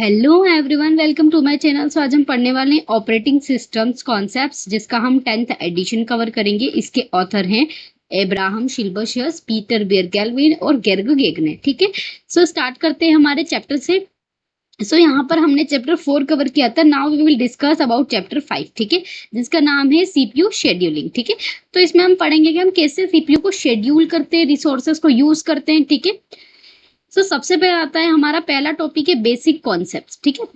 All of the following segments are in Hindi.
Hello everyone, welcome to my channel. So आज हम पढ़ने वाले हैं ऑपरेटिंग सिस्टम्स कॉन्सेप्ट्स, जिसका हम 10th एडिशन कवर करेंगे। इसके ऑथर हैं एब्राहम शिल्बर्शस, पीटर बेरगेल्विन और गेर्ग गेगने। ठीक है, सो स्टार्ट करते हैं हमारे चैप्टर से। सो यहाँ पर हमने चैप्टर 4 कवर किया था। Now we will discuss about chapter 5। ठीक है, जिसका नाम है सीपीयू शेड्यूलिंग। ठीक है, तो इसमें हम पढ़ेंगे कि हम कैसे सीपीयू को शेड्यूल करते हैं, रिसोर्सेज को यूज करते हैं। ठीक है, सो सबसे पहले आता है हमारा पहला टॉपिक है बेसिक कॉन्सेप्ट्स। ठीक है,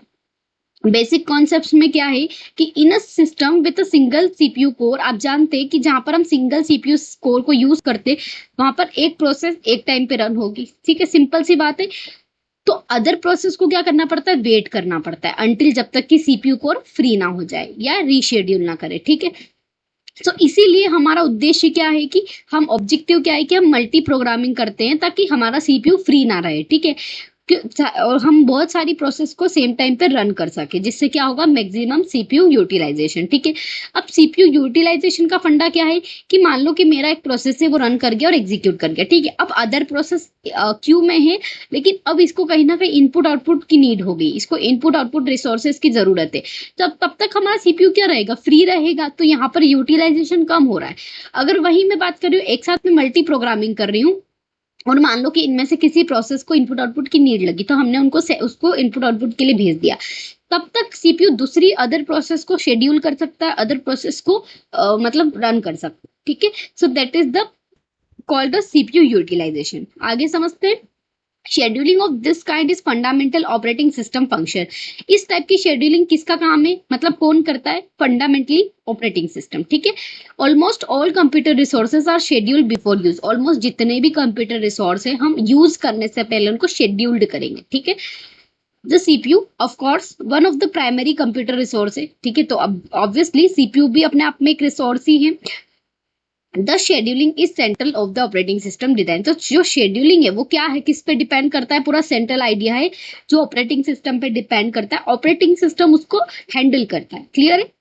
बेसिक कॉन्सेप्ट्स में क्या है कि in a system with a single CPU core, आप जानते हैं कि जहां पर हम सिंगल सीपीयू कोर को यूज करते वहां पर एक प्रोसेस एक टाइम पे रन होगी। ठीक है, सिंपल सी बात है। तो अदर प्रोसेस को क्या करना पड़ता है, वेट करना पड़ता है अंटिल जब तक कि सीपीयू कोर फ्री ना हो जाए या रीशेड्यूल ना करे। ठीक है, तो इसीलिए हमारा उद्देश्य क्या है कि हम ऑब्जेक्टिव क्या है कि हम मल्टी प्रोग्रामिंग करते हैं ताकि हमारा सीपीयू फ्री ना रहे। ठीक है, और हम बहुत सारी प्रोसेस को सेम टाइम पे रन कर सके, जिससे क्या होगा, मैक्सिमम सीपीयू यूटिलाइजेशन। ठीक है, अब सीपीयू यूटिलाइजेशन का फंडा क्या है कि मान लो कि मेरा एक प्रोसेस है, वो रन कर गया और एग्जीक्यूट कर गया। ठीक है, अब अदर प्रोसेस क्यू में है, लेकिन अब इसको कहीं ना कहीं इनपुट आउटपुट की नीड होगी, इसको इनपुट आउटपुट रिसोर्सेज की जरूरत है। तब तक हमारा सीपीयू क्या रहेगा, फ्री रहेगा। तो यहाँ पर यूटिलाइजेशन कम हो रहा है। अगर वही मैं बात कर रही हूँ, एक साथ में मल्टी प्रोग्रामिंग कर रही हूँ और मान लो कि इनमें से किसी प्रोसेस को इनपुट आउटपुट की नीड लगी, तो हमने उसको इनपुट आउटपुट के लिए भेज दिया। तब तक सीपीयू दूसरी अदर प्रोसेस को शेड्यूल कर सकता है, अदर प्रोसेस को मतलब रन कर सकता है। ठीक है, सो that is the called the CPU utilisation. आगे समझते हैं। Scheduling of this kind is fundamental operating system function. इस टाइप की शेड्यूलिंग किसका काम है, मतलब कौन करता है, फंडामेंटली ऑपरेटिंग सिस्टम। ठीक है, almost all computer resources are scheduled before use. Almost जितने भी कंप्यूटर रिसोर्स है हम यूज करने से पहले उनको शेड्यूल्ड करेंगे। ठीक है, the CPU of course one of the primary computer resource है। ठीक है, तो अब ऑब्वियसली सीपीयू भी अपने आप में एक रिसोर्स ही है। The scheduling is central of the operating system design. तो जो शेड्यूलिंग है वो क्या है, किस पे डिपेंड करता है, पूरा सेंट्रल आइडिया है जो ऑपरेटिंग सिस्टम पे डिपेंड करता है। ऑपरेटिंग सिस्टम उसको हैंडल करता है। क्लियर है।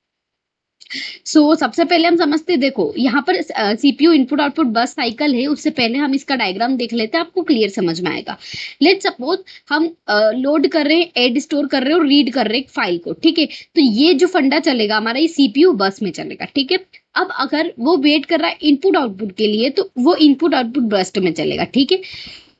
सबसे पहले हम समझते हैं, देखो यहाँ पर सीपीयू इनपुट आउटपुट बस साइकिल है। उससे पहले हम इसका डायग्राम देख लेते हैं, आपको क्लियर समझ में आएगा। लेट सपोज हम लोड कर रहे हैं, एड स्टोर कर रहे हैं और रीड कर रहे हैं एक फाइल को। ठीक है, तो ये जो फंडा चलेगा हमारा, ये सीपीयू बस में चलेगा। ठीक है, अब अगर वो वेट कर रहा है इनपुट आउटपुट के लिए, तो वो इनपुट आउटपुट बर्स्ट में चलेगा। ठीक है,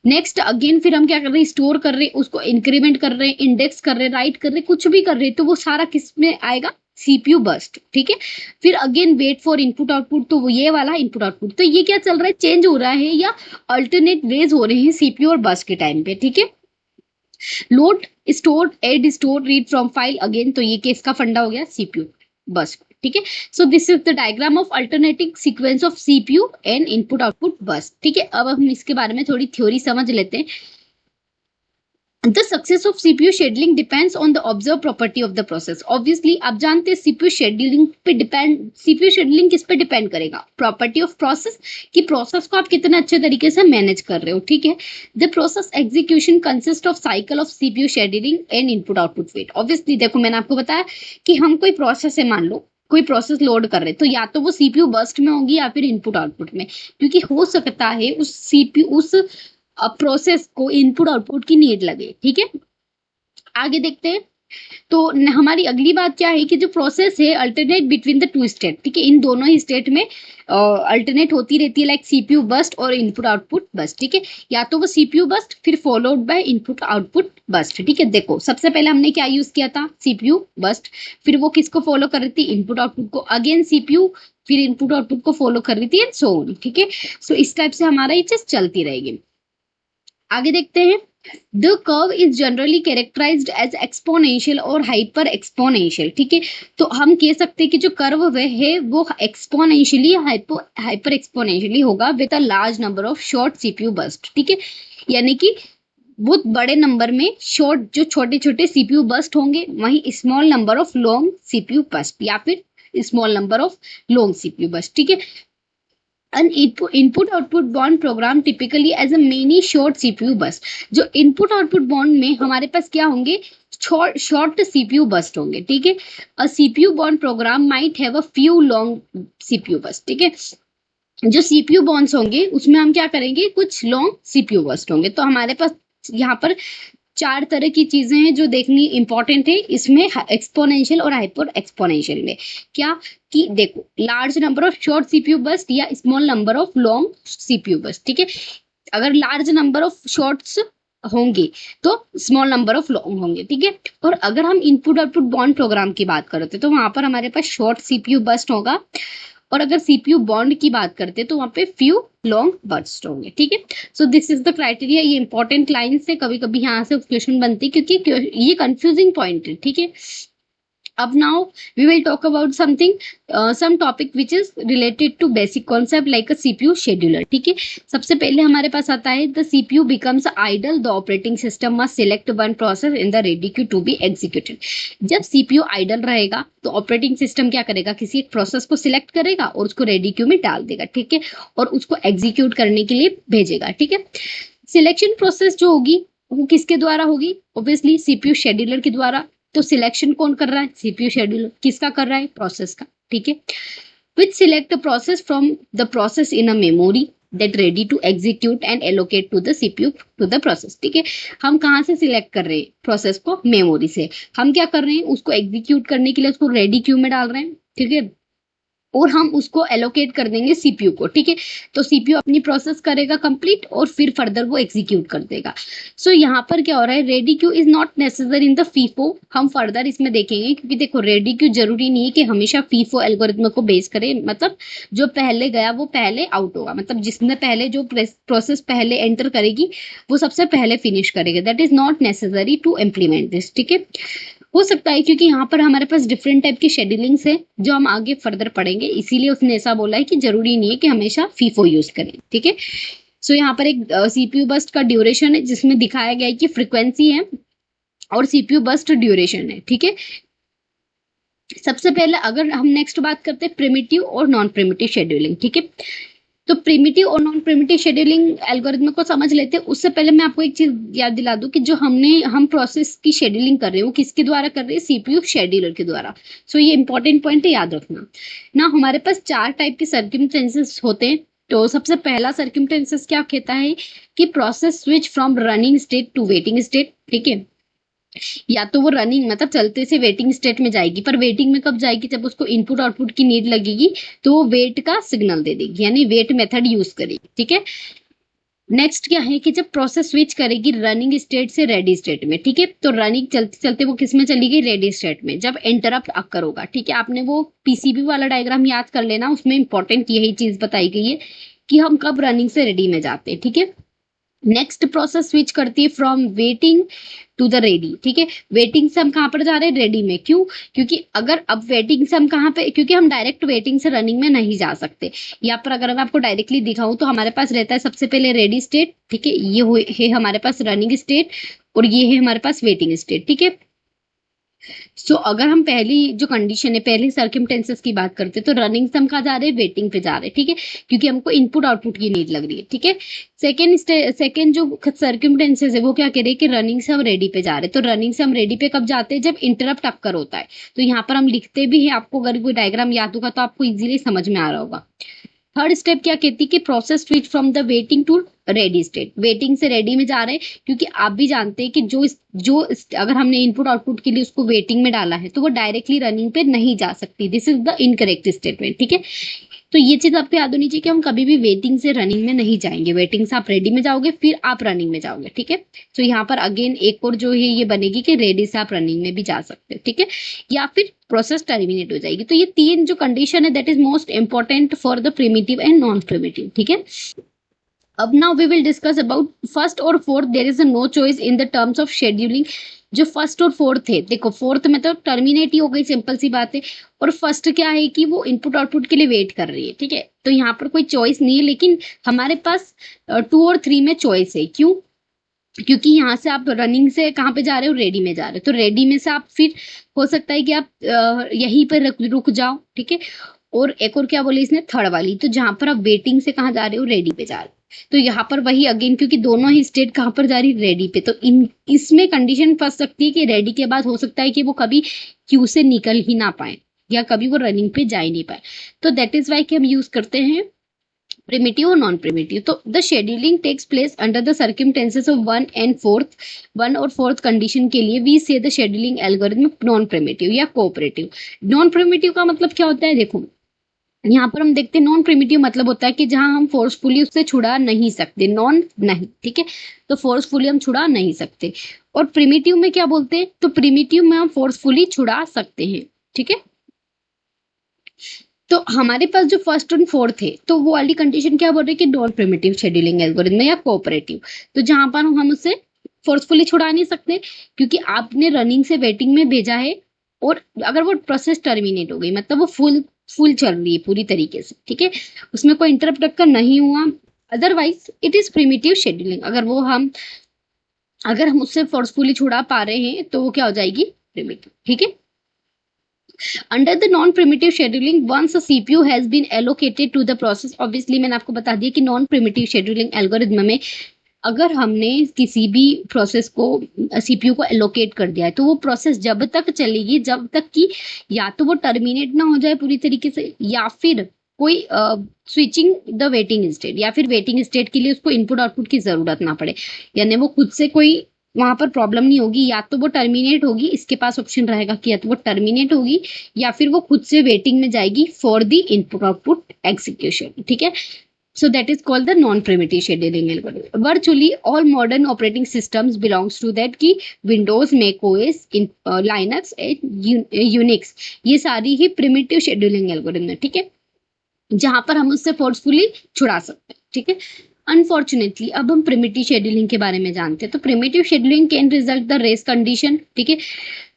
नेक्स्ट अगेन फिर हम क्या कर रहे हैं, स्टोर कर रहे हैं, उसको इंक्रीमेंट कर रहे हैं, इंडेक्स कर रहे हैं, राइट कर रहे हैं, कुछ भी कर रहे हैं, तो वो सारा किस में आएगा, सीपीयू बर्स्ट। ठीक है, फिर again wait for input output, तो वो ये वाला इनपुट आउटपुट। तो ये क्या चल रहा है, चेंज हो रहा है या अल्टरनेट वेज हो रहे हैं सीपीयू और बस के टाइम पे। ठीक है, load store add store read from file again, तो ये केस का फंडा हो गया सीपीयू बस। ठीक है, so this is the diagram of alternating sequence of CPU and input output बस। ठीक है, अब हम इसके बारे में थोड़ी थ्योरी समझ लेते हैं। The success of CPU scheduling depends on the observed property of the process. Obviously, आप जानते हैं CPU scheduling पे CPU scheduling किस पे डिपेंड करेगा, प्रॉपर्टी ऑफ प्रोसेस, कि प्रोसेस को आप कितने अच्छे तरीके से मैनेज कर रहे हो। ठीक है, the process execution consist of cycle of CPU scheduling and input output wait. Obviously देखो, मैंने आपको बताया कि हम कोई प्रोसेस है, मान लो कोई प्रोसेस लोड कर रहे हैं, तो या तो वो सीपीयू बर्स्ट में होगी या फिर इनपुट आउटपुट में, क्योंकि हो सकता है उस सीपीयू उस प्रोसेस को इनपुट आउटपुट की नीड लगे। ठीक है, आगे देखते हैं। तो हमारी अगली बात क्या है कि जो प्रोसेस है alternate between the two state. ठीक है, इन दोनों ही स्टेट में अल्टरनेट होती रहती है, लाइक सीपीयू बस्ट और इनपुट आउटपुट बस्ट। ठीक है, या तो वो सीपीयू बस्ट फिर followed by input output burst. ठीक है, देखो सबसे पहले हमने क्या यूज किया था, सीपीयू बस्ट, फिर वो किसको फॉलो कर रही थी, इनपुट आउटपुट को, अगेन सीपीयू फिर इनपुट आउटपुट को फॉलो कर रही थी एंड सो ऑन। ठीक है, सो इस टाइप से हमारा ये चीज चलती रहेगी। आगे देखते हैं। The curve is generally characterized as exponential और हाइपर एक्सपोनेंशियल। ठीक है, तो हम कह सकते हैं कि जो कर्व वह है वो एक्सपोनेंशियली हाइपर एक्सपोनेंशियली होगा with a large number of short CPU burst. ठीक है, यानी कि बहुत बड़े नंबर में शॉर्ट जो छोटे छोटे सीपीयू बर्स्ट होंगे, वहीं small number of long CPU burst या फिर small number of long CPU burst. ठीक है, an input output bond program typically as a mini short CPU bus। जो इनपुट आउटपुट बॉन्ड में हमारे पास क्या होंगे, शॉर्ट सीपीयू बस्ट होंगे। ठीक है, a CPU bound program might have a few long CPU burst. ठीक है, जो सीपीयू बॉन्ड्स होंगे उसमें हम क्या करेंगे, कुछ लॉन्ग सीपीयू बस्ट होंगे। तो हमारे पास यहाँ पर चार तरह की चीजें हैं जो देखनी इंपॉर्टेंट है इसमें, एक्सपोनेंशियल और हाइपर एक्सपोनेंशियल में। क्या कि देखो, large number of short CPU burst या small number of long CPU burst, ठीक है। अगर लार्ज नंबर ऑफ शॉर्ट्स होंगे तो स्मॉल नंबर ऑफ लॉन्ग होंगे, ठीक है। और अगर हम इनपुट आउटपुट बॉन्ड प्रोग्राम की बात करते तो वहां पर हमारे पास शॉर्ट सीपीयू बर्स्ट होगा, और अगर सीपीयू बॉन्ड की बात करते तो वहां पे फ्यू लॉन्ग बर्स्ट होंगे, ठीक है। So this is the criteria. ये इंपॉर्टेंट लाइन से कभी कभी यहाँ से क्वेश्चन बनती है क्योंकि ये कंफ्यूजिंग पॉइंट है, ठीक है। अब now we will talk about something, some topic which is related to basic concept like a CPU scheduler, ठीक है। सबसे पहले हमारे पास आता है the CPU becomes idle, the operating system must select one process in the ready queue to be executed। जब CPU idle रहेगा तो ऑपरेटिंग सिस्टम क्या करेगा, किसी एक प्रोसेस को सिलेक्ट करेगा और उसको रेडी क्यू में डाल देगा, ठीक है, और उसको एग्जीक्यूट करने के लिए भेजेगा, ठीक है। सिलेक्शन प्रोसेस जो होगी वो किसके द्वारा होगी, ऑब्वियसली सीपीयू शेड्यूलर के द्वारा। तो सिलेक्शन कौन कर रहा है, सीपीयू शेड्यूलर। किसका कर रहा है, प्रोसेस का, ठीक है। Which select process from the process in a memory that ready to execute and allocate to the CPU to the process, ठीक है। हम कहाँ से सिलेक्ट कर रहे हैं प्रोसेस को, मेमोरी से। हम क्या कर रहे हैं, उसको एग्जीक्यूट करने के लिए उसको रेडी क्यू में डाल रहे हैं, ठीक है, और हम उसको एलोकेट कर देंगे सीपीयू को, ठीक है। तो सीपीयू अपनी प्रोसेस करेगा कंप्लीट और फिर फर्दर वो एग्जीक्यूट कर देगा। सो यहाँ पर क्या हो रहा है, ready queue is not necessary in the FIFO. हम फर्दर इसमें देखेंगे क्योंकि देखो रेडी क्यू जरूरी नहीं है कि हमेशा फीफो एल्गोरिथम को बेस करे, मतलब जो पहले गया वो पहले आउट होगा, मतलब जिसने पहले जो प्रोसेस पहले एंटर करेगी वो सबसे पहले फिनिश करेगा। That is not necessary to implement this, ठीक है। हो सकता है क्योंकि यहाँ पर हमारे पास डिफरेंट टाइप की शेड्यूलिंग्स है जो हम आगे फर्दर पढ़ेंगे, इसीलिए उसने ऐसा बोला है कि जरूरी नहीं है कि हमेशा फीफो यूज करें, ठीक है। सो यहाँ पर एक सीपीयू बर्स्ट का ड्यूरेशन है जिसमें दिखाया गया है कि फ्रीक्वेंसी है और सीपीयू बर्स्ट ड्यूरेशन है, ठीक है। सबसे पहले अगर हम नेक्स्ट बात करते हैं प्रिमिटिव और नॉन प्रिमिटिव शेड्यूलिंग, ठीक है। तो प्रिमिटिव और नॉन प्रिमिटिव शेड्यूलिंग एल्गोरिथम को समझ लेते हैं। उससे पहले मैं आपको एक चीज याद दिला दूं कि जो हम प्रोसेस की शेड्यूलिंग कर रहे हैं वो किसके द्वारा कर रहे हैं, सीपीयू शेड्यूलर के द्वारा। सो ये इंपॉर्टेंट पॉइंट है, याद रखना ना। हमारे पास चार टाइप के सर्कमस्टेंसेस होते हैं। तो सबसे पहला सर्कमस्टेंसेस क्या कहता है कि process switch from running state to waiting state, ठीक है। या तो वो रनिंग मतलब चलते से वेटिंग स्टेट में जाएगी, पर वेटिंग में कब जाएगी, जब उसको इनपुट आउटपुट की नीड लगेगी तो वो वेट का सिग्नल दे देगी, यानी वेट मेथड यूज करेगी, ठीक है। नेक्स्ट क्या है कि जब प्रोसेस स्विच करेगी रनिंग स्टेट से रेडी स्टेट में, ठीक है। तो रनिंग चलते चलते वो किस में चली गई, रेडी स्टेट में, जब इंटरप्ट अकर होगा, ठीक है। आपने वो पीसीबी वाला डायग्राम याद कर लेना, उसमें इंपॉर्टेंट यही चीज बताई गई है कि हम कब रनिंग से रेडी में जाते हैं, ठीक है। नेक्स्ट प्रोसेस स्विच करती है from waiting to the ready, ठीक है। वेटिंग से हम कहां पर जा रहे हैं, रेडी में। क्यों, क्योंकि अगर अब वेटिंग से हम कहां पे, क्योंकि हम डायरेक्ट वेटिंग से रनिंग में नहीं जा सकते। यहाँ पर अगर मैं आपको डायरेक्टली दिखाऊं तो हमारे पास रहता है सबसे पहले रेडी स्टेट, ठीक है, ये है हमारे पास रनिंग स्टेट और ये है हमारे पास वेटिंग स्टेट, ठीक है। सो अगर हम पहली जो कंडीशन है, पहली सर्कमस्टेंसेस की बात करते हैं तो रनिंग से हम कहा जा रहे हैं, वेटिंग पे जा रहे हैं, ठीक है, क्योंकि हमको इनपुट आउटपुट की नीड लग रही है, ठीक है। सेकेंड जो सर्कमस्टेंसेस है वो क्या कह रहे हैं कि रनिंग से हम रेडी पे जा रहे हैं। तो रनिंग से हम रेडी पे कब जाते हैं, जब इंटरप्ट अक्कर होता है। तो यहाँ पर हम लिखते भी हैं, आपको अगर कोई डायग्राम याद होगा तो आपको इजीली समझ में आ रहा होगा। थर्ड स्टेप क्या कहती है कि process switch from the waiting to ready state, waiting से रेडी में जा रहे हैं, क्योंकि आप भी जानते हैं कि अगर हमने इनपुट आउटपुट के लिए उसको वेटिंग में डाला है तो वो डायरेक्टली रनिंग पे नहीं जा सकती। This is the incorrect statement, ठीक है। तो ये चीज आपको याद होनी चाहिए कि हम कभी भी वेटिंग से रनिंग में नहीं जाएंगे, वेटिंग से आप रेडी में जाओगे फिर आप रनिंग में जाओगे, ठीक है। तो यहाँ पर अगेन एक और जो है ये बनेगी कि रेडी से आप रनिंग में भी जा सकते हो, ठीक है, या फिर प्रोसेस टर्मिनेट हो जाएगी। तो ये तीन जो कंडीशन है that is most important for the preemptive and non preemptive, ठीक है। अब now we will discuss about first और fourth. There is no choice in the terms of scheduling. जो फर्स्ट और फोर्थ है, देखो फोर्थ में तो टर्मिनेट ही हो गई, सिंपल सी बात है। और फर्स्ट क्या है कि वो इनपुट आउटपुट के लिए वेट कर रही है, ठीक है। तो यहाँ पर कोई चॉइस नहीं है, लेकिन हमारे पास 2 और 3 में चॉइस है। क्यों, क्योंकि यहाँ से आप रनिंग से कहाँ पे जा रहे हो, रेडी में जा रहे हो। तो रेडी में से आप फिर हो सकता है कि आप यहीं पर रुक जाओ, ठीक है। और एक और क्या बोले इसने, थर्ड वाली, तो जहां पर आप वेटिंग से कहाँ जा रहे हो, रेडी पे जा रहे हो। तो यहाँ पर वही अगेन, क्योंकि दोनों ही स्टेट कहाँ पर जा रही, रेडी पे। तो इसमें कंडीशन फंस सकती है कि रेडी के बाद हो सकता है कि वो कभी क्यू से निकल ही ना पाए या कभी वो रनिंग पे जा ही नहीं पाए। तो दैट इज वाई कि हम यूज करते हैं primitive or non-primitive. तो the scheduling takes place under the circumstances of one और fourth condition के लिए we say the scheduling algorithm non-primitive या cooperative. Non-primitive का मतलब क्या होता है, देखो यहाँ पर हम देखते हैं नॉन प्रिमिटिव मतलब होता है कि जहां हम फोर्सफुली उससे छुड़ा नहीं सकते, नॉन नहीं, ठीक है, तो फोर्सफुली हम छुड़ा नहीं सकते। और प्रिमिटिव में क्या बोलते हैं, तो प्रिमिटिव में हम फोर्सफुली छुड़ा सकते हैं, ठीक है। तो हमारे पास जो फर्स्ट और फोर्थ है तो वो वाली कंडीशन क्या बोल रही है कि नॉन प्रिमिटिव शेड्यूलिंग एल्गोरिथम या कोऑपरेटिव, तो जहां पर हम उसे फोर्सफुली छुड़ा नहीं सकते क्योंकि आपने रनिंग से वेटिंग में भेजा है और अगर वो प्रोसेस टर्मिनेट हो गई मतलब वो फुल चल रही है पूरी तरीके से, ठीक है, उसमें कोई इंटरप्ट का नहीं हुआ, otherwise it is primitive scheduling. अगर हम उससे फोर्सफुली छुड़ा पा रहे हैं तो वो क्या हो जाएगी, प्रिमिटिव, ठीक है। Under the non-primitive scheduling, once a CPU has been allocated to the process, obviously मैंने आपको बता दिया कि non-primitive scheduling algorithm में अगर हमने किसी भी प्रोसेस को सीपीयू को एलोकेट कर दिया है तो वो प्रोसेस जब तक चलेगी जब तक कि या तो वो टर्मिनेट ना हो जाए पूरी तरीके से या फिर कोई स्विचिंग द वेटिंग स्टेट या फिर वेटिंग स्टेट के लिए उसको इनपुट आउटपुट की जरूरत ना पड़े, यानी वो खुद से कोई वहां पर प्रॉब्लम नहीं होगी, या तो वो टर्मिनेट होगी, इसके पास ऑप्शन रहेगा कि या तो वो टर्मिनेट होगी या फिर वो खुद से वेटिंग में जाएगी for the input output execution, ठीक है। So that is called the non-primitive scheduling algorithm. Virtually all modern operating systems belongs to that की Windows, Mac OS, Linux and Unix, ये सारी ही primitive scheduling algorithm है, ठीक है, जहां पर हम उससे फोर्सफुली छुड़ा सकते हैं, ठीक है। अनफॉर्चुनेटली अब हम प्रिमिटिव शेड्यूलिंग के बारे में जानते हैं। तो primitive scheduling can result the race condition, ठीक है।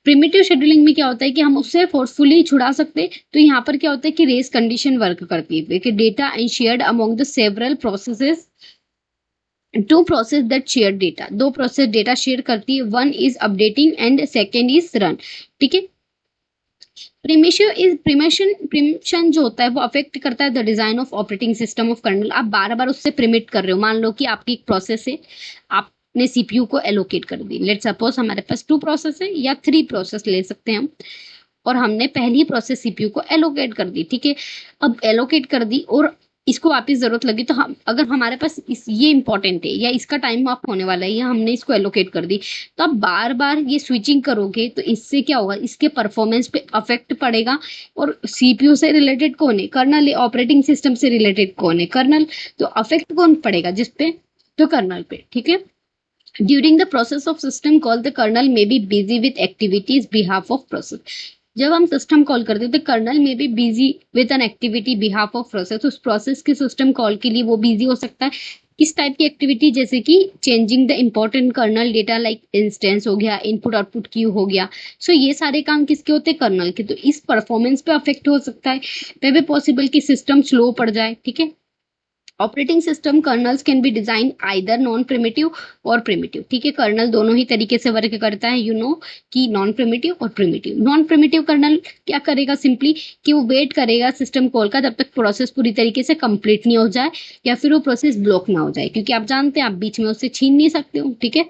प्रिमिटिव शेड्यूलिंग में क्या होता है कि हम उससे फोर्सफुली छुड़ा सकते हैं, तो यहाँ पर क्या होता है कि रेस कंडीशन वर्क करती है कि data and shared among the several processes to process that share data, दो प्रोसेस डेटा शेयर करती है, one is updating and second is run, ठीक है। प्रिमिशन जो होता है वो अफेक्ट करता है the design of operating system of kernel. आप बार बार उससे प्रिमिट कर रहे हो, मान लो कि आपकी एक प्रोसेस है, आपने सीपीयू को एलोकेट कर दी, लेट सपोज हमारे पास 2 प्रोसेस है या 3 प्रोसेस ले सकते हैं हम, और हमने पहली प्रोसेस सीपीयू को एलोकेट कर दी, ठीक है। अब एलोकेट कर दी और इसको वापस जरूरत लगी तो हम अगर हमारे पास ये इंपॉर्टेंट है या इसका टाइम ऑफ होने वाला है या हमने इसको एलोकेट कर दी, तो आप बार बार ये स्विचिंग करोगे तो इससे क्या होगा, इसके परफॉर्मेंस पे अफेक्ट पड़ेगा। और सीपीयू से रिलेटेड कौन है, कर्नल, ऑपरेटिंग सिस्टम से रिलेटेड कौन है, कर्नल, तो अफेक्ट कौन पड़ेगा जिस पे, तो कर्नल पे, ठीक है। During the process of system call the kernel may be busy with activities behalf of process. जब हम सिस्टम कॉल करते हैं तो कर्नल में भी busy with an activity behalf of process, उस प्रोसेस के सिस्टम कॉल के लिए वो बिजी हो सकता है। किस टाइप की एक्टिविटी, जैसे कि changing the important kernel data like instance हो गया, इनपुट आउटपुट क्यू हो गया। सो ये सारे काम किसके होते हैं, कर्नल के, तो इस परफॉर्मेंस पे अफेक्ट हो सकता है, मे बी पॉसिबल कि सिस्टम स्लो पड़ जाए, ठीक है। Operating system colonel's can be design either non primitive और प्रिमिटिव, ठीक है, कर्नल दोनों ही तरीके से वर्क करता है, कि नॉन प्रिमिटिव और प्रिमिटिव। नॉन प्रिमिटिव कर्नल क्या करेगा, सिंपली कि वो वेट करेगा सिस्टम कॉल का जब तक प्रोसेस पूरी तरीके से कंप्लीट नहीं हो जाए या फिर वो प्रोसेस ब्लॉक ना हो जाए, क्योंकि आप जानते हैं आप बीच में उससे छीन नहीं सकते हो, ठीक है।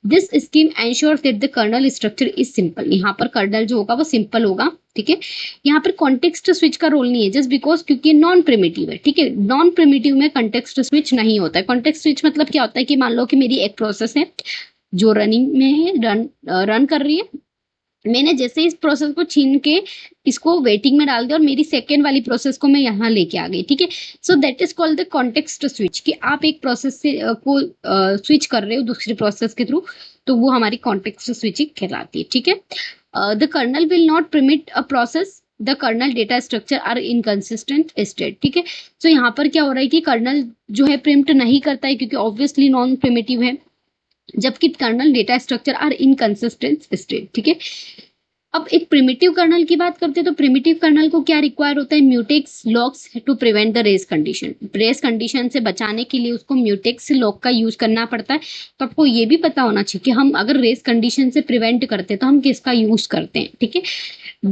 This scheme ensure that the kernel structure is simple, यहाँ पर कर्नल जो होगा वो सिंपल होगा, ठीक है। यहाँ पर कॉन्टेक्स्ट स्विच का रोल नहीं है, जस्ट बिकॉज क्योंकि नॉन प्रिमिटिव है, ठीक है। नॉन प्रिमिटिव में कॉन्टेक्स्ट स्विच नहीं होता है। कॉन्टेक्स्ट स्विच मतलब क्या होता है कि मान लो कि मेरी एक प्रोसेस है जो रनिंग में है, रन कर रही है, मैंने जैसे इस प्रोसेस को छीन के इसको वेटिंग में डाल दिया और मेरी सेकेंड वाली प्रोसेस को मैं यहाँ लेके आ गई, ठीक है। सो that is called the context switch, कि आप एक प्रोसेस से को स्विच कर रहे हो दूसरी प्रोसेस के थ्रू, तो वो हमारी कॉन्टेक्स्ट स्विचिंग कहलाती है, ठीक है। The kernel will not permit a process the kernel data structure are inconsistent state, ठीक है। सो यहाँ पर क्या हो रहा है कि कर्नल जो है प्रिम्प्ट नहीं करता है क्योंकि ऑब्वियसली नॉन प्रिमिटिव है, जबकि kernel data structure are inconsistent state, ठीक है। अब एक प्रिमिटिव कर्नल की बात करते हैं तो प्रिमिटिव कर्नल को क्या रिक्वायर होता है, mutex locks to prevent the race condition. Race condition से बचाने के लिए उसको म्यूटेक्स लॉक का यूज करना पड़ता है। तो आपको ये भी पता होना चाहिए कि हम अगर रेस कंडीशन से प्रिवेंट करते हैं तो हम किसका यूज करते हैं, ठीक है।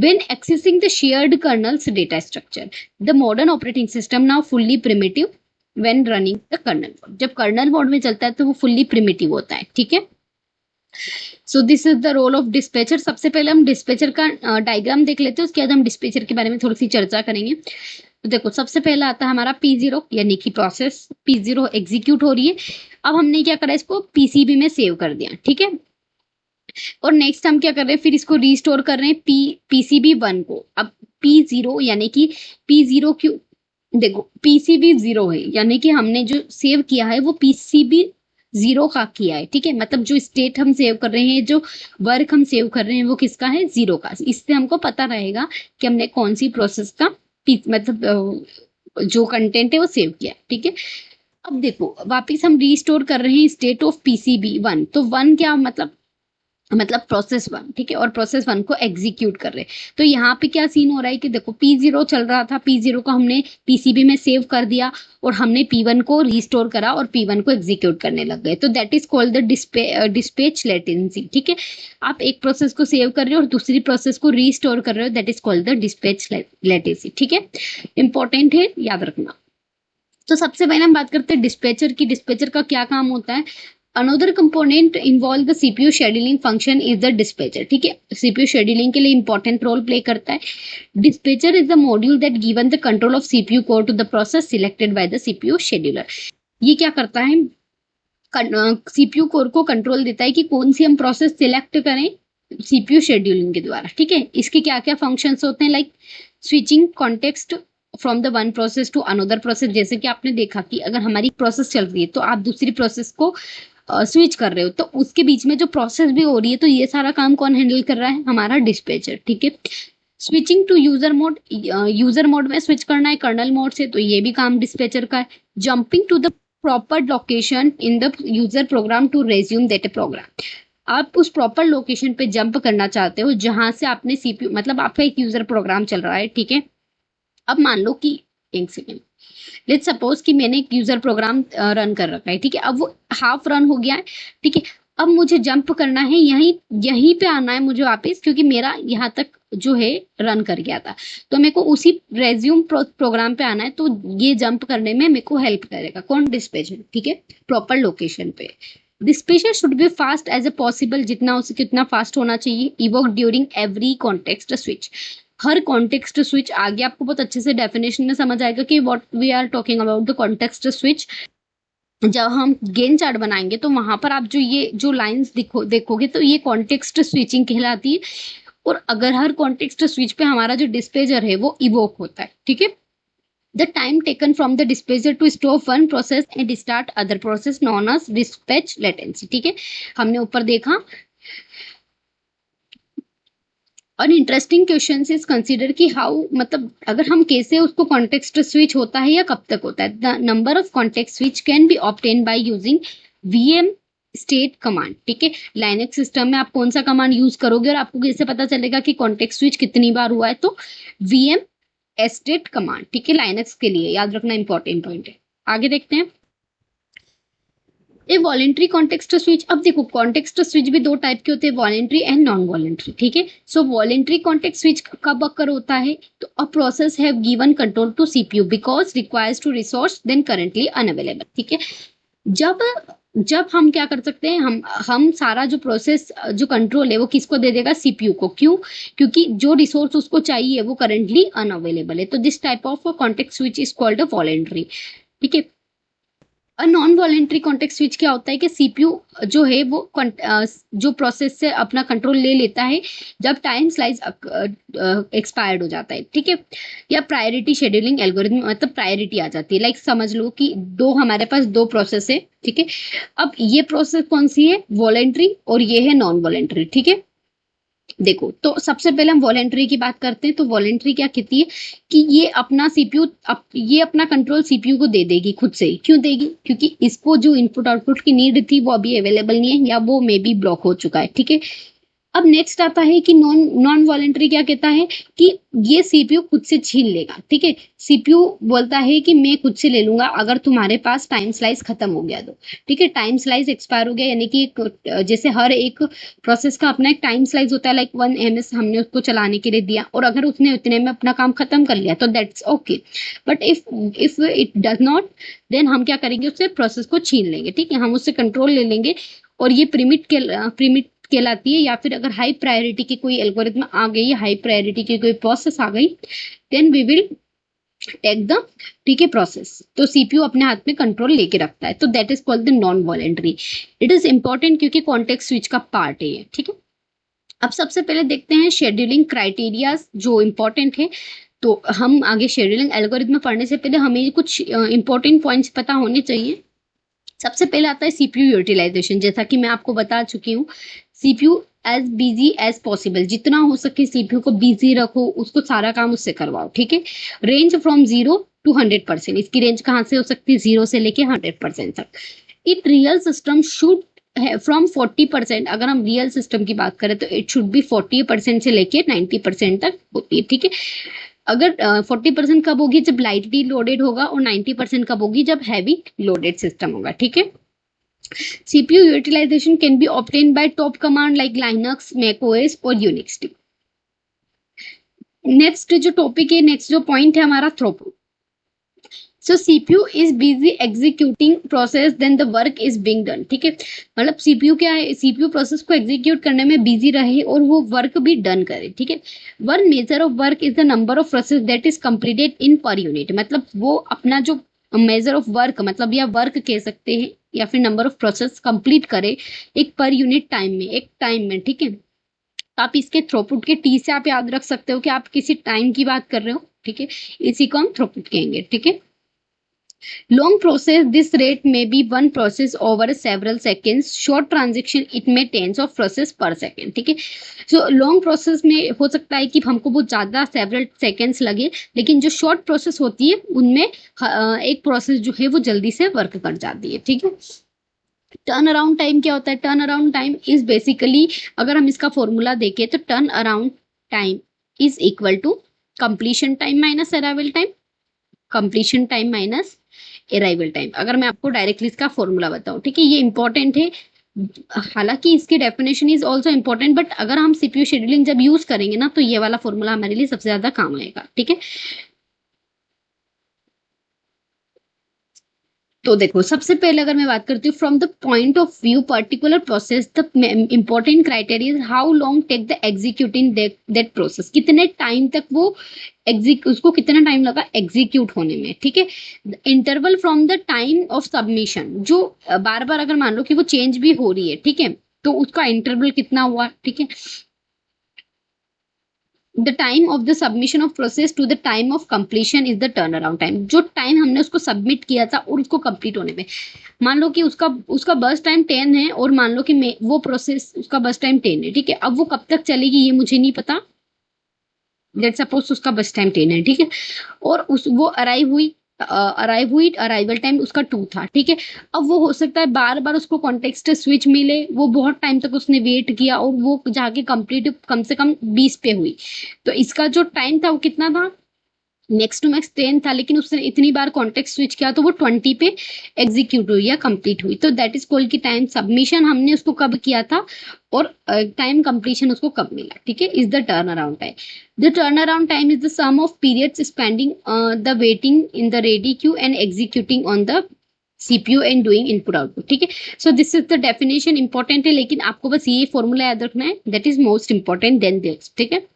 When accessing the shared kernel's data structure, the modern operating system now fully primitive when running the kernel mode. जब कर्नल मोड में चलता है तो वो फुल्ली प्रिमिटिव होता है, ठीक है। So this is the role of dispatcher. सबसे पहले हम डिस्पैचर का डायग्राम देख लेते हैं, उसके बाद हम डिस्पैचर के बारे में थोड़ी सी चर्चा करेंगे। तो देखो सबसे पहला आता है हमारा P0 यानी कि प्रोसेस P0 एग्जीक्यूट हो रही है। अब हमने क्या करा, इसको पीसीबी में सेव कर दिया, ठीक है। और नेक्स्ट हम क्या कर रहे हैं, फिर इसको रीस्टोर कर रहे हैं पीसीबी 1 को। अब P0 यानी कि P0 क्यों, देखो पीसीबी 0 है यानी कि हमने जो सेव किया है वो पीसीबी 0 का किया है, ठीक है। मतलब जो स्टेट हम सेव कर रहे हैं, जो वर्क हम सेव कर रहे हैं वो किसका है, 0 का। इससे हमको पता रहेगा कि हमने कौन सी प्रोसेस का मतलब जो कंटेंट है वो सेव किया, ठीक है। अब देखो वापिस हम रीस्टोर कर रहे हैं स्टेट ऑफ पीसीबी 1। तो 1 क्या मतलब प्रोसेस 1, ठीक है। और प्रोसेस 1 को एग्जीक्यूट कर रहे हैं। तो यहाँ पे क्या सीन हो रहा है कि देखो P0 चल रहा था, P0 को हमने पीसीबी में सेव कर दिया और हमने P1 को रिस्टोर करा और P1 को एग्जीक्यूट करने लग गए। तो that is called the dispatch latency, ठीक है। आप एक प्रोसेस को सेव कर रहे हो और दूसरी प्रोसेस को रिस्टोर कर रहे हो, that is called the dispatch latency, ठीक है। इंपॉर्टेंट है, याद रखना। तो सबसे पहले हम बात करते हैं डिस्पैचर की। डिस्पैचर का क्या काम होता है। Another component involve the CPU scheduling function is the dispatcher, ठीक है। सीपीयू शेड्यूलिंग के लिए इंपॉर्टेंट रोल प्ले करता है। Dispatcher is the module that given the control of CPU core to the process selected by the CPU scheduler. ये क्या करता है, सीपीयू कोर को कंट्रोल देता है कि कौन सी हम प्रोसेस सिलेक्ट करें सीपीयू शेड्यूलिंग के द्वारा, ठीक है। इसके क्या क्या फंक्शंस होते हैं, like switching context from the one process to another process. जैसे कि आपने देखा कि अगर हमारी प्रोसेस चल रही है तो आप दूसरी प्रोसेस को स्विच कर रहे हो, तो उसके बीच में जो प्रोसेस भी हो रही है, तो ये सारा काम कौन हैंडल कर रहा है, हमारा डिस्पैचर, ठीक है। Switching to user mode, user mode में स्विच करना है कर्नल मोड से, तो ये भी काम डिस्पैचर का है। Jumping to the proper location in the user program to resume that program. आप उस प्रॉपर लोकेशन पे जंप करना चाहते हो जहां से आपने सीपीयू, मतलब आपका एक यूजर प्रोग्राम चल रहा है, ठीक है। अब मान लो कि एक सेकेंड, लेट्स सपोज कि मैंने एक यूजर प्रोग्राम रन कर रखा है, ठीक है। अब वो हाफ रन हो गया है, ठीक है। अब मुझे जंप करना है, यहीं यहीं पे आना है मुझे वापस, क्योंकि मेरा यहाँ तक जो है रन कर गया था। तो मेरे को उसी रेज्यूम प्रोग्राम पे आना है। तो ये जंप करने में मेरे को हेल्प करेगा कौन, डिस्पैचर, ठीक है। प्रॉपर लोकेशन पे dispatcher should be fast as a possible, जितना हो सके उतना फास्ट होना चाहिए। Invoke during every context switch, हर कॉन्टेक्स्ट स्विच। आगे आपको बहुत अच्छे से डेफिनेशन में समझ आएगा कि what we are talking about the context switch. जब हम गेन चार्ट बनाएंगे तो वहां पर आप जो ये जो लाइंस देखोगे तो ये कॉन्टेक्स्ट स्विचिंग कहलाती है। और अगर हर कॉन्टेक्स्ट स्विच पे हमारा जो डिस्पैचर है वो इवोक होता है, ठीक है। The time taken from the dispatcher to stop one process and start other process known as dispatch latency, ठीक है। हमने ऊपर देखा। और इंटरेस्टिंग क्वेश्चन इज कंसिडर कि हाउ, मतलब अगर हम कैसे उसको कॉन्टेक्स्ट स्विच होता है या कब तक होता है। The number of context switch can be obtain by using VM state command, ठीक है। लाइनक्स सिस्टम में आप कौन सा कमांड यूज करोगे और आपको कैसे पता चलेगा कि कॉन्टेक्स्ट स्विच कितनी बार हुआ है, तो वीएम स्टेट कमांड, ठीक है। लाइनक्स के लिए याद रखना इंपॉर्टेंट पॉइंट है। आगे देखते हैं ए वॉलेंट्री कॉन्टेक्स्ट स्विच। अब देखो कॉन्टेक्स्ट स्विच भी दो टाइप के होते हैं, वॉलेंट्री एंड नॉन वॉलेंट्री, ठीक है। सो वॉलेंट्री कॉन्टेक्स्ट स्विच कब अकर होता है, तो a process have given control to CPU because requires to resource then currently unavailable, ठीक है। जब जब हम क्या कर सकते हैं, हम सारा जो प्रोसेस जो कंट्रोल है वो किसको दे देगा, सीपीयू को। क्यों, क्योंकि जो रिसोर्स उसको चाहिए वो करंटली अनअवेलेबल है। तो this type of context switch is called a voluntary, ठीक है। नॉन वॉलेंट्री कॉन्टेक्स्ट स्विच क्या होता है कि सीपीयू जो है वो जो प्रोसेस से अपना कंट्रोल ले लेता है जब टाइम स्लाइस एक्सपायर्ड हो जाता है, ठीक है। या प्रायोरिटी शेड्यूलिंग एल्गोरिथम, मतलब प्रायोरिटी आ जाती है। लाइक समझ लो कि हमारे पास दो प्रोसेस है, ठीक है। अब ये प्रोसेस कौन सी है, वॉलेंट्री, और ये है नॉन वॉलेंट्री, ठीक है। देखो तो सबसे पहले हम वॉलेंट्री की बात करते हैं। तो वॉलेंट्री क्या कहती है कि ये अपना सीपीयू ये अपना कंट्रोल सीपीयू को दे देगी खुद से ही। क्यों देगी, क्योंकि इसको जो इनपुट आउटपुट की नीड थी वो अभी अवेलेबल नहीं है या वो मे बी ब्लॉक हो चुका है, ठीक है। अब नेक्स्ट आता है कि नॉन नॉन वॉलेंट्री क्या कहता है कि ये सीपीयू खुद से छीन लेगा, ठीक है। सीपीयू बोलता है कि मैं खुद से ले लूंगा अगर तुम्हारे पास टाइम स्लाइस खत्म हो गया तो, ठीक है। टाइम स्लाइस एक्सपायर हो गया यानी कि जैसे हर एक प्रोसेस का अपना एक टाइम स्लाइस होता है, लाइक 1 ms हमने उसको चलाने के लिए दिया और अगर उसने उतने में अपना काम खत्म कर लिया तो that's okay. But if it does not, then हम क्या करेंगे, उससे प्रोसेस को छीन लेंगे, ठीक है। हम उससे कंट्रोल ले लेंगे और ये प्रीमिट कहलाती है। या फिर अगर हाई प्रायोरिटी की कोई एल्गोरिथम आ गई, हाई प्रायोरिटी की कोई प्रोसेस आ गई, then we will take the, ठीक है, प्रोसेस। तो सीपीयू अपने हाथ में कंट्रोल लेके रखता है, तो that is called the non voluntary. It is important क्योंकि कॉन्टेक्स्ट स्विच का पार्ट है ये, ठीक है। अब सबसे पहले देखते हैं शेड्यूलिंग क्राइटेरिया जो इंपॉर्टेंट है। तो हम आगे शेड्यूलिंग एल्गोरिथम पढ़ने से पहले हमें कुछ इंपॉर्टेंट पॉइंट्स पता होने चाहिए। सबसे पहले आता है सीपीयू यूटिलाइजेशन। जैसा कि मैं आपको बता चुकी हूँ, CPU as busy as possible, जितना हो सके सीपीयू को बिजी रखो, उसको सारा काम उससे करवाओ, ठीक है। रेंज फ्रॉम 0 to 100%, इसकी रेंज कहाँ से हो सकती है, 0 से लेके 100% तक। It real system should from 40%, अगर हम रियल सिस्टम की बात करें तो इट शुड बी 40% से लेके 90% तक होती है, ठीक है। अगर 40% कब होगी, जब लाइटली लोडेड होगा, और 90% कब होगी, जब हैवी लोडेड सिस्टम होगा, ठीक है। CPU utilization can be obtained by top command like Linux, macOS और Unix। नेक्स्ट जो टॉपिक है, नेक्स्ट जो पॉइंट है हमारा, throughput. So CPU is busy executing process then the work is being done, ठीक है। मतलब सीपीयू क्या है, सीपीयू प्रोसेस को एग्जीक्यूट करने में बिजी रहे और वो वर्क भी डन करे, ठीक है। One measure of work is the number of process that is completed in per unit. मतलब वो अपना जो मेजर ऑफ वर्क, मतलब या वर्क कह सकते हैं या फिर नंबर ऑफ प्रोसेस कंप्लीट करे एक पर यूनिट टाइम में, एक टाइम में, ठीक है। तो आप इसके थ्रूपुट के टी से आप याद रख सकते हो कि आप किसी टाइम की बात कर रहे हो, ठीक है। इसी को हम थ्रूपुट कहेंगे, ठीक है। Long process, this rate may be one process over several seconds. Short transaction, it may tens of process per second, ठीक है। So long process में हो सकता है कि हमको बहुत ज्यादा several seconds लगे, लेकिन जो short process होती है उनमें एक process जो है वो जल्दी से वर्क कर जाती है, ठीक है। टर्न अराउंड टाइम क्या होता है, turn around time is basically, अगर हम इसका फॉर्मूला देखें तो turn around time is equal to completion time minus arrival time, completion time minus arrival time. अगर मैं आपको डायरेक्टली इसका फॉर्मूला बताऊं, ठीक है, ये इंपॉर्टेंट है। हालांकि इसकी definition is also important, but अगर हम सीपीयू शेड्यूलिंग जब यूज करेंगे ना, तो ये वाला फॉर्मूला हमारे लिए सबसे ज्यादा काम आएगा, ठीक है। तो देखो, सबसे पहले अगर मैं बात करती हूँ from the point of view particular process, the important criteria how long take the executing that process, कितने टाइम तक वो उसको कितना टाइम लगा एग्जीक्यूट होने में, ठीक है। Interval from the time of submission, जो बार बार अगर मान लो कि वो चेंज भी हो रही है, ठीक है, तो उसका इंटरवल कितना हुआ, ठीक है। The time of the submission of process to the time of completion is the turn around time, जो टाइम हमने उसको सबमिट किया था और उसको कंप्लीट होने में। मान लो कि उसका उसका बस टाइम 10 है, और मान लो कि वो प्रोसेस उसका बस टाइम 10 है, ठीक है। अब वो कब तक चलेगी ये मुझे नहीं पता, लेट्स सपोज उसका बस टाइम 10 है, ठीक है, और उस वो अराइव हुई अराइवल टाइम उसका 2 था, ठीक है। अब वो हो सकता है बार बार उसको कॉन्टेक्स्ट स्विच मिले, वो बहुत टाइम तक उसने वेट किया और वो जाके कंप्लीट कम से कम 20 पे हुई। तो इसका जो टाइम था वो कितना था, नेक्स्ट टू मैक्स 10 था, लेकिन उसने इतनी बार कॉन्टेक्स्ट स्विच किया तो वो 20 पे एग्जीक्यूट हुई या कंप्लीट हुई। तो दैट इज कॉल्ड की टाइम सबमिशन हमने उसको कब किया था, और टाइम कंप्लीशन उसको कब मिला, ठीक है, is the turn around time. The turn around time is the sum of periods spending the waiting in the ready queue and executing on the CPU and doing input output, ठीक है। So this is the definition, important है, लेकिन आपको बस ये फॉर्मूला याद रखना है, that is most important then this, ठीक है।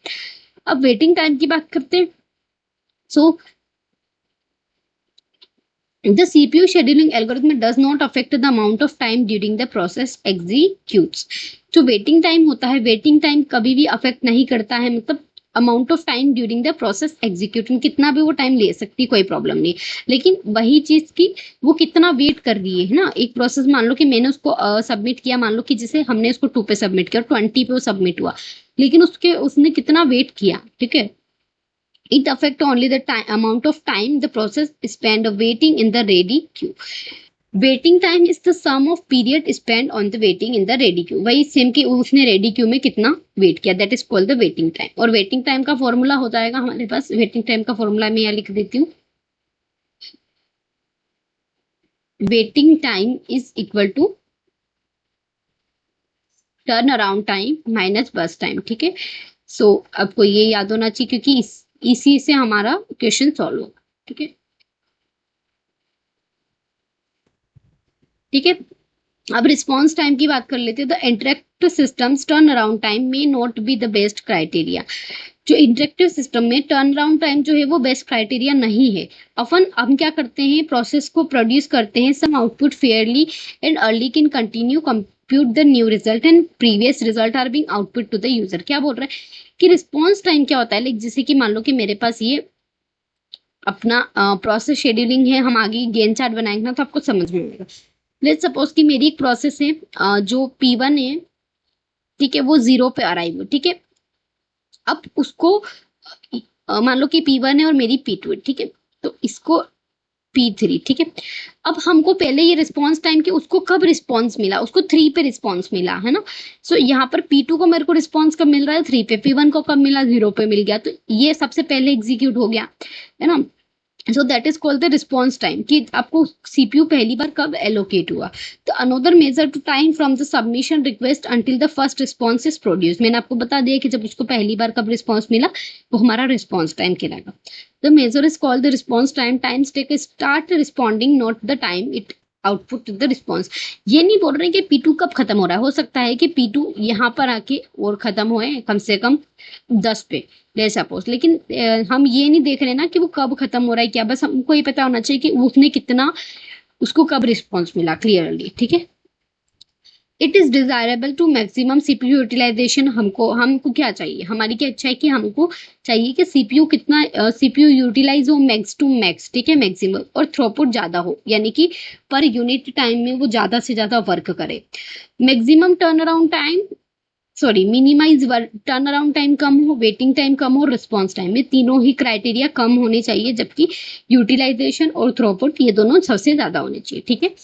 अब वेटिंग टाइम की बात करते हैं। So the CPU scheduling algorithm does not affect the amount of time during the process executes. जो वेटिंग टाइम होता है, वेटिंग टाइम कभी भी अफेक्ट नहीं करता है, मतलब amount of time during the process executing, कितना भी वो टाइम ले सकती है, कोई प्रॉब्लम नहीं। लेकिन वही चीज की वो कितना वेट कर रही है ना, एक प्रोसेस मान लो कि मैंने उसको सबमिट किया, मान लो कि जैसे हमने उसको 2 पे सबमिट किया और 20 पे वो सबमिट हुआ, लेकिन उसने कितना वेट किया, ठीक है। It affect only the time amount of time the process spent waiting in the ready queue. Waiting time is the sum of period spent on the waiting in the ready queue. वही सेम कि उसने रेडी क्यू में कितना वेट किया, that is called the waiting time. और वेटिंग टाइम का फॉर्मूला हो जाएगा हमारे पास, वेटिंग टाइम का फॉर्मूला मैं यहाँ लिख देती हूँ। Waiting time is equal to turn around time minus burst time, ठीक है। सो आपको ये याद होना चाहिए, क्योंकि इसी से हमारा क्वेश्चन सॉल्व होगा, ठीक है। ठीक है, अब रिस्पॉन्स टाइम की बात कर लेते हैं। The interactive systems turn around time may not be the best criteria. जो इंटरेक्टिव सिस्टम में टर्न अराउंड टाइम जो है वो बेस्ट क्राइटेरिया नहीं है। अपन हम क्या करते हैं, प्रोसेस को प्रोड्यूस करते हैं, some output fairly and early can continue compute the new result and previous result are being output to the user. क्या बोल रहा है कि रिस्पॉन्स टाइम क्या होता है, लाइक जैसे कि मान लो कि मेरे पास ये अपना प्रोसेस शेड्यूलिंग है, हम आगे गेन चार्ट बनाएंगे ना तो आपको समझ में आएगा। लेट्स सपोज कि मेरी एक प्रोसेस है, जो P1 है, ठीक है, वो 0 पे अराइव हो, ठीक है। अब उसको मान लो कि P1 है और मेरी P2 है, ठीक है, तो इसको P3, ठीक है। अब हमको पहले ये रिस्पॉन्स टाइम के उसको कब रिस्पॉन्स मिला, उसको 3 पे रिस्पॉन्स मिला है ना। सो यहाँ पर P2 को मेरे को रिस्पॉन्स कब मिल रहा है, 3 पे। P1 को कब मिला, 0 पे मिल गया, तो ये सबसे पहले एग्जीक्यूट हो गया, है ना। So that is called the response time, कि आपको सीपीयू पहली बार कब एलोकेट हुआ। तो another measure to time from the submission request until the first response is produce. मैंने आपको बता दिया कि जब उसको पहली बार कब रिस्पॉन्स मिला वो हमारा रिस्पॉन्स टाइम कहलाएगा। The measure is called the response time. Times take start responding not the time it output the response. ये नहीं बोल रहे कि P2 कब खत्म हो रहा है, हो सकता है कि P2 यहाँ पर आके और खत्म होए कम से कम 10 पे ले सपोज, लेकिन हम ये नहीं देख रहे ना कि वो कब खत्म हो रहा है क्या, बस हमको ये पता होना चाहिए कि उसने कितना, उसको कब रिस्पॉन्स मिला क्लियरली, ठीक है। It is desirable to maximum CPU utilization. हमको क्या चाहिए, हमारी क्या इच्छा है कि हमको चाहिए कि सीपीयू कितना सीपीयू यूटिलाइज हो मैक्स टू मैक्स, ठीक है, मैक्सिमम, और थ्रूपुट ज्यादा हो, यानी कि पर यूनिट टाइम में वो ज्यादा से ज्यादा वर्क करे। Maximum turn around time, sorry minimize turn around time कम हो, वेटिंग टाइम कम हो, रिस्पॉन्स टाइम में तीनों ही क्राइटेरिया कम होने चाहिए, जबकि यूटिलाइजेशन और थ्रूपुट ये दोनों सबसे ज्यादा होने चाहिए, ठीक है।